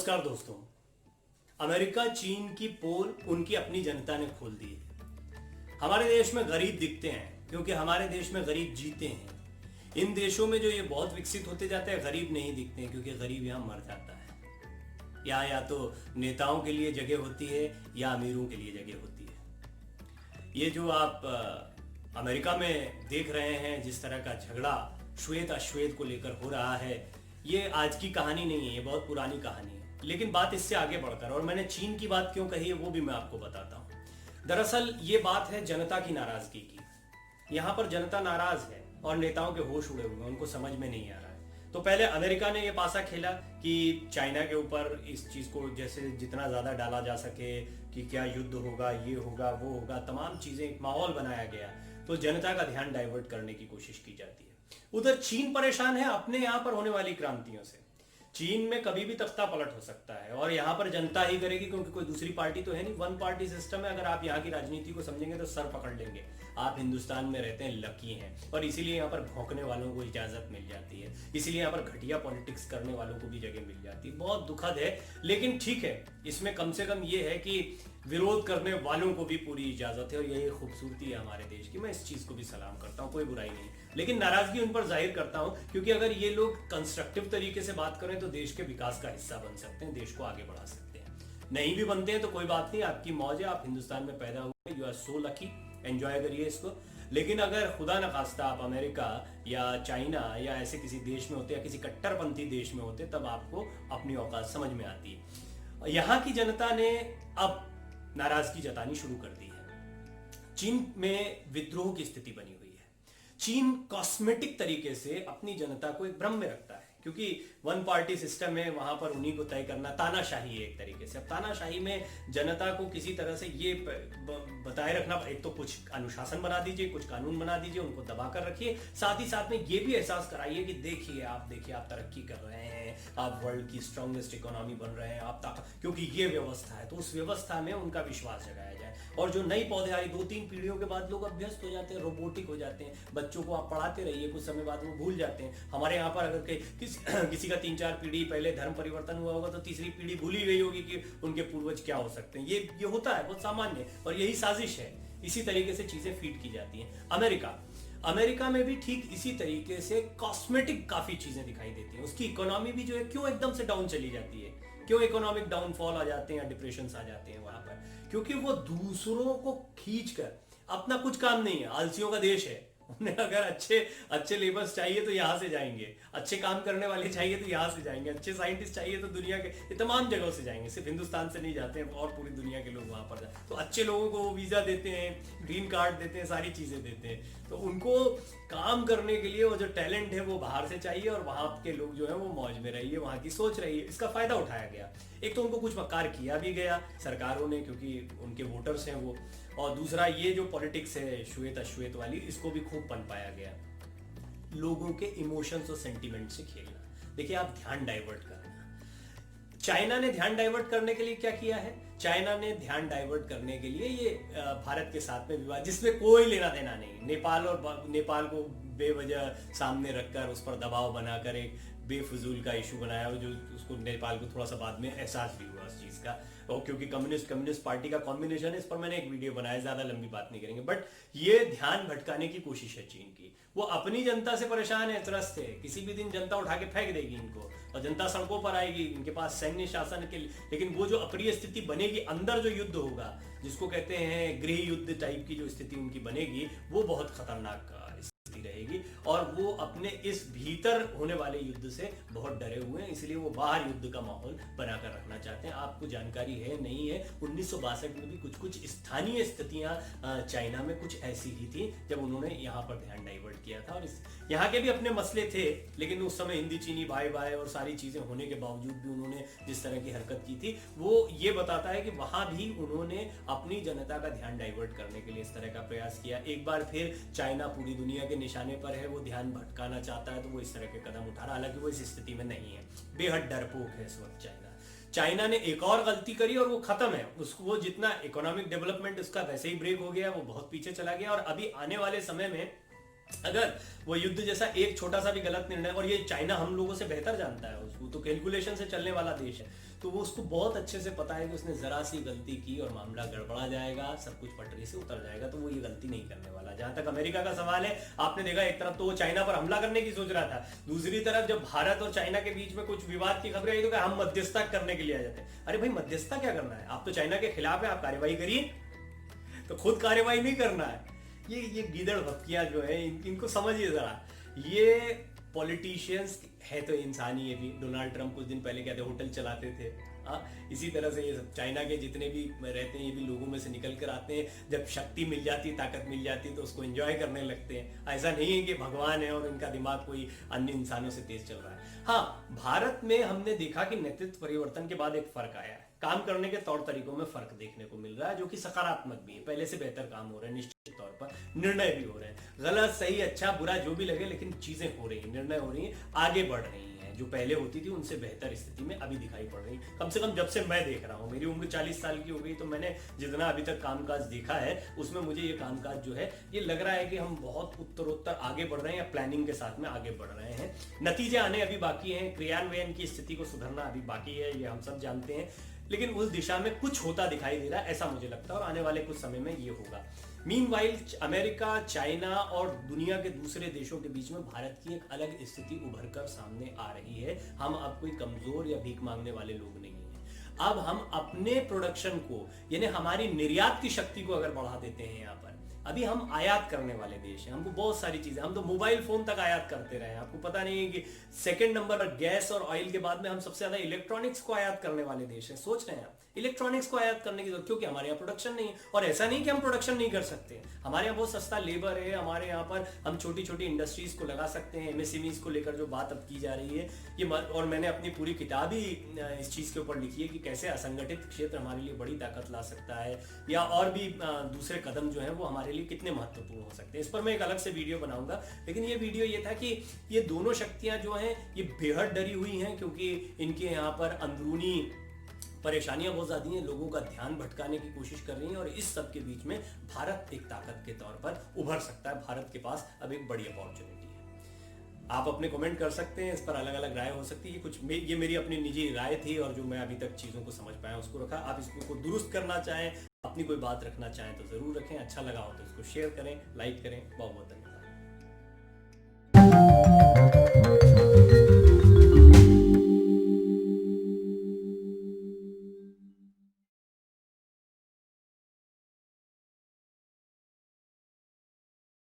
नमस्कार दोस्तों। अमेरिका चीन की पोल उनकी अपनी जनता ने खोल दी है। हमारे देश में गरीब दिखते हैं क्योंकि हमारे देश में गरीब जीते हैं। इन देशों में जो ये बहुत विकसित होते जाते हैं गरीब नहीं दिखते हैं क्योंकि गरीब यहाँ मर जाता है। यहाँ या तो नेताओं के लिए जगह होती है या अमीरों के लिए जगह होती है। ये जो आप अमेरिका में देख रहे हैं जिस तरह का झगड़ा श्वेत अश्वेत को लेकर हो रहा है, ये आज की कहानी नहीं है, ये बहुत पुरानी कहानी है। लेकिन बात इससे आगे बढ़कर, और मैंने चीन की बात क्यों कही है वो भी मैं आपको बताता हूं। दरअसल ये बात है जनता की नाराजगी की। यहाँ पर जनता नाराज है और नेताओं के होश उड़े हुए हैं, उनको समझ में नहीं आ रहा है। तो पहले अमेरिका ने ये पासा खेला कि चाइना के ऊपर इस चीज को जैसे जितना ज्यादा डाला जा सके कि क्या युद्ध होगा, ये होगा, वो होगा, तमाम चीजें, एक माहौल बनाया गया तो जनता का ध्यान डाइवर्ट करने की कोशिश की जाती है। उधर चीन परेशान है अपने यहां पर होने वाली क्रांतियों से। चीन में कभी भी तख्ता पलट हो सकता है और यहाँ पर जनता ही करेगी क्योंकि कोई दूसरी पार्टी तो है नहीं। वन पार्टी सिस्टम है। अगर आप यहाँ की राजनीति को समझेंगे तो सर पकड़ लेंगे। आप हिंदुस्तान में रहते हैं, लकी हैं, और इसीलिए यहाँ पर भौंकने वालों को इजाजत मिल जाती है, इसीलिए यहाँ पर घटिया पॉलिटिक्स करने वालों को भी जगह मिल जाती है। बहुत दुखद है, लेकिन ठीक है, इसमें कम से कम ये है कि विरोध करने वालों को भी पूरी इजाजत है और यही खूबसूरती है हमारे देश की। मैं इस चीज को भी सलाम करता हूँ, कोई बुराई नहीं, लेकिन नाराजगी उन पर जाहिर करता हूँ क्योंकि अगर ये लोग कंस्ट्रक्टिव तरीके से बात करें तो देश के विकास का हिस्सा बन सकते हैं, देश को आगे बढ़ा सकते हैं। नहीं भी बनते हैं तो कोई बात नहीं, आपकी मौज है, आप हिंदुस्तान में पैदा हुए, you are so lucky, enjoy करिए इसको। लेकिन अगर खुदा न खास्ता आप अमेरिका या चाइना या ऐसे किसी देश में होते या किसी कट्टरपंथी देश में होते तब आपको अपनी औकात समझ में आती है। यहाँ की जनता ने अब नाराजगी जतानी शुरू कर दी है। चीन में विद्रोह की स्थिति बनी हुई है। चीन कॉस्मेटिक तरीके से अपनी जनता को एक भ्रम में रखता है क्योंकि वन पार्टी सिस्टम है, वहां पर उन्हीं को तय करना, तानाशाही है एक तरीके से। अब तानाशाही में जनता को किसी तरह से ये बताए रखना, एक तो कुछ अनुशासन बना दीजिए, कुछ कानून बना दीजिए, उनको दबा कर रखिए, साथ ही साथ में ये भी एहसास कराइए कि देखिए आप तरक्की कर रहे हैं, आप वर्ल्ड की स्ट्रॉन्गेस्ट इकोनॉमी बन रहे हैं, क्योंकि ये व्यवस्था है। तो उस व्यवस्था में उनका विश्वास जगाया जाए। और जो नई पौधे आई 2-3 पीढ़ियों के बाद लोग अभ्यस्त हो जाते हैं, रोबोटिक हो जाते हैं। बच्चों को आप पढ़ाते रहिए, कुछ समय बाद वो भूल जाते हैं। हमारे यहाँ पर अगर किसी का 3-4 पीढ़ी पहले धर्म परिवर्तन हुआ होगा तो तीसरी पीढ़ी भूल ही गई होगी कि उनके पूर्वज क्या हो सकते हैं। ये होता है, बहुत सामान्य, और यही साजिश है। इसी तरीके से चीजें फीड की जाती हैं। अमेरिका में भी ठीक इसी तरीके से कॉस्मेटिक काफी चीजें दिखाई देती हैं। उसकी इकोनॉमी भी जो है क्यों एकदम से डाउन चली जाती है, क्यों इकोनॉमिक डाउनफॉल आ जाते हैं या डिप्रेशन आ जाते हैं वहां पर, क्योंकि वो दूसरों को खींचकर, अपना कुछ काम नहीं है, आलसियों का देश है। उन्हें अगर अच्छे लेबर्स चाहिए तो यहाँ से जाएंगे, अच्छे काम करने वाले चाहिए तो यहाँ से जाएंगे, अच्छे साइंटिस्ट चाहिए तो दुनिया के तमाम जगहों से जाएंगे, सिर्फ हिंदुस्तान से नहीं जाते हैं, और पूरी दुनिया के लोग वहां पर जाते। तो अच्छे लोगों को वीजा देते हैं, ग्रीन कार्ड देते हैं, सारी चीजें देते हैं। तो उनको काम करने के लिए वो जो टैलेंट है वो बाहर से चाहिए और वहां के लोग जो है वो मौज में रहिए, वहां की सोच रही है। इसका फायदा उठाया गया। एक तो उनको कुछ मकार किया भी गया सरकारों ने क्योंकि उनके वोटर्स हैं वो, और दूसरा ये जो पॉलिटिक्स है श्वेत अश्वेत वाली, इसको भी खूब पनपाया गया, लोगों के इमोशंस और सेंटिमेंट से खेलना। देखिए, आप ध्यान डाइवर्ट करना। चाइना ने ध्यान डाइवर्ट करने के लिए क्या किया है? चाइना ने ध्यान डाइवर्ट करने के लिए ये भारत के साथ में विवाद जिसमें कोई लेना देना नहीं, नेपाल को बेवजह सामने रखकर उस पर दबाव बनाकर एक बेफजूल का इशू बनाया, जो उसको नेपाल को थोड़ा सा बाद में एहसास भी हुआ उस चीज का। और क्योंकि कम्युनिस्ट पार्टी का कॉम्बिनेशन है, इस पर मैंने एक वीडियो बनाया, ज्यादा लंबी बात नहीं करेंगे। बट ये ध्यान भटकाने की कोशिश है चीन की। वो अपनी जनता से परेशान है, त्रस्त है, किसी भी दिन जनता उठा के फेंक देगी इनको और जनता सड़कों पर आएगी, इनके पास सैन्य शासन के लिए। लेकिन वो जो अप्रिय स्थिति बनेगी, अंदर जो युद्ध होगा, जिसको कहते हैं गृह युद्ध टाइप की जो स्थिति उनकी बनेगी, वो बहुत खतरनाक रहेगी। और वो अपने इस भीतर होने वाले युद्ध से बहुत डरे हुए हैं, इसलिए वो बाहर युद्ध का माहौल बनाकर रखना चाहते हैं। आपको जानकारी है नहीं है, 1962 में भी कुछ स्थानीय स्थितियां चाइना में कुछ ऐसी ही थी जब उन्होंने यहाँ पर ध्यान डाइवर्ट किया था। और यहाँ के भी अपने मसले थे, लेकिन उस समय हिंदी चीनी बाय बाय और सारी चीजें होने के बावजूद भी उन्होंने जिस तरह की हरकत की थी, वो ये बताता है कि वहां भी उन्होंने अपनी जनता का ध्यान डाइवर्ट करने के लिए इस तरह का प्रयास किया। एक बार फिर चाइना पूरी दुनिया के निशाने पर है, वो ध्यान भटकाना चाहता है, तो वो इस तरह के कदम उठा रहा है। हालांकि वो इस स्थिति में नहीं है, बेहद डरपोक है इस वक्त चाइना ने एक और गलती करी और वो खत्म है। उसको वो जितना इकोनॉमिक डेवलपमेंट उसका वैसे ही ब्रेक हो गया, वो बहुत पीछे चला गया। और अभी आने वाले समय में अगर वो युद्ध जैसा एक छोटा सा भी गलत निर्णय, और ये चाइना हम लोगों से बेहतर जानता है, उसको तो कैलकुलेशन से चलने वाला देश है, तो वो उसको बहुत अच्छे से पता है कि उसने जरा सी गलती की और मामला गड़बड़ा जाएगा, सब कुछ पटरी से उतर जाएगा, तो वो ये गलती नहीं करने वाला। जहां तक अमेरिका का सवाल है, आपने देखा एक तरफ तो वो चाइना पर हमला करने की सोच रहा था, दूसरी तरफ जब भारत और चाइना के बीच में कुछ विवाद की खबरें आई तो हम मध्यस्थता करने के लिए आ जाते हैं। अरे भाई मध्यस्थता क्या करना है, आप तो चाइना के खिलाफ है, आप कार्रवाई करिए, तो खुद कार्रवाई नहीं करना है। ये गीदड़ भक्कियां जो है इनको समझिए जरा। ये पॉलिटिशियंस है तो इंसान ही, ये भी डोनाल्ड ट्रंप कुछ दिन पहले कहते होटल चलाते थे, इसी तरह से ये सब चाइना के जितने भी रहते हैं ये भी लोगों में से निकल कर आते हैं, जब शक्ति मिल जाती, ताकत मिल जाती तो उसको एंजॉय करने लगते हैं। ऐसा नहीं है कि भगवान है और इनका दिमाग कोई अन्य इंसानों से तेज चल रहा है। हाँ, भारत में हमने देखा कि नेतृत्व परिवर्तन के बाद एक फर्क आया है, काम करने के तौर तरीकों में फर्क देखने को मिल रहा है, जो कि सकारात्मक भी है, पहले से बेहतर काम हो रहे हैं, निश्चित तौर पर निर्णय भी हो रहे हैं, गलत सही अच्छा बुरा जो भी लगे, लेकिन चीजें हो रही हैं, निर्णय हो रही हैं, आगे बढ़ रही हैं, जो पहले होती थी उनसे बेहतर स्थिति में अभी दिखाई पड़ रही, कम से कम जब से मैं देख रहा हूँ। मेरी उम्र 40 साल की हो गई, तो मैंने जितना अभी तक कामकाज देखा है उसमें मुझे ये कामकाज जो है ये लग रहा है कि हम बहुत उत्तरोत्तर आगे बढ़ रहे हैं, या प्लानिंग के साथ में आगे बढ़ रहे हैं। नतीजे आने अभी बाकी हैं, क्रियान्वयन की स्थिति को सुधरना अभी बाकी है, ये हम सब जानते हैं, लेकिन उस दिशा में कुछ होता दिखाई दे रहा है, ऐसा मुझे लगता है, और आने वाले कुछ समय में ये होगा। मीनवाइल अमेरिका, चाइना और दुनिया के दूसरे देशों के बीच में भारत की एक अलग स्थिति उभर कर सामने आ रही है। हम अब कोई कमजोर या भीख मांगने वाले लोग नहीं हैं। अब हम अपने प्रोडक्शन को, यानी हमारी निर्यात की शक्ति को अगर बढ़ा देते हैं, यहाँ पर अभी हम आयात करने वाले देश हैं, हमको बहुत सारी चीजें, हम तो मोबाइल फोन तक आयात करते रहे हैं, आपको पता नहीं है कि सेकंड नंबर पर गैस और ऑयल के बाद में हम सबसे ज्यादा इलेक्ट्रॉनिक्स को आयात करने वाले देश हैं। सोच रहे हैं आप, इलेक्ट्रॉनिक्स को आयात करने की जरूरत, क्योंकि हमारे यहाँ प्रोडक्शन नहीं है, और ऐसा नहीं कि हम प्रोडक्शन नहीं कर सकते, हमारे यहाँ बहुत सस्ता लेबर है, हमारे यहाँ पर हम छोटी छोटी इंडस्ट्रीज को लगा सकते हैं, एमएसएमईज को लेकर जो बात अब की जा रही है ये, और मैंने अपनी पूरी किताब ही इस चीज के ऊपर लिखी है कि कैसे असंगठित क्षेत्र हमारे लिए बड़ी ताकत ला सकता है, या और भी दूसरे कदम जो है वो हमारे लिए कितने महत्वपूर्ण हो सकते हैं। इस पर मैं एक अलग से वीडियो बनाऊंगा, लेकिन ये वीडियो ये था कि ये दोनों शक्तियां जो हैं ये बेहद डरी हुई हैं, क्योंकि इनके यहाँ पर अंदरूनी परेशानियां बहुत ज्यादा हैं, लोगों का ध्यान भटकाने की कोशिश कर रही हैं, और इस सब के बीच में भारत एक ताकत के तौर पर उभर सकता है। भारत के पास अब एक बड़ी अपॉर्चुनिटी है। आप अपने कमेंट कर सकते हैं, इस पर अलग अलग राय हो सकती है, ये मेरी अपनी निजी राय थी, और जो मैं अभी तक चीजों को समझ पाया उसको रखा। आप इसको दुरुस्त करना चाहें, अपनी कोई बात रखना चाहें तो जरूर रखें, अच्छा लगा हो तो इसको शेयर करें, लाइक करें। बहुत बहुत धन्यवाद।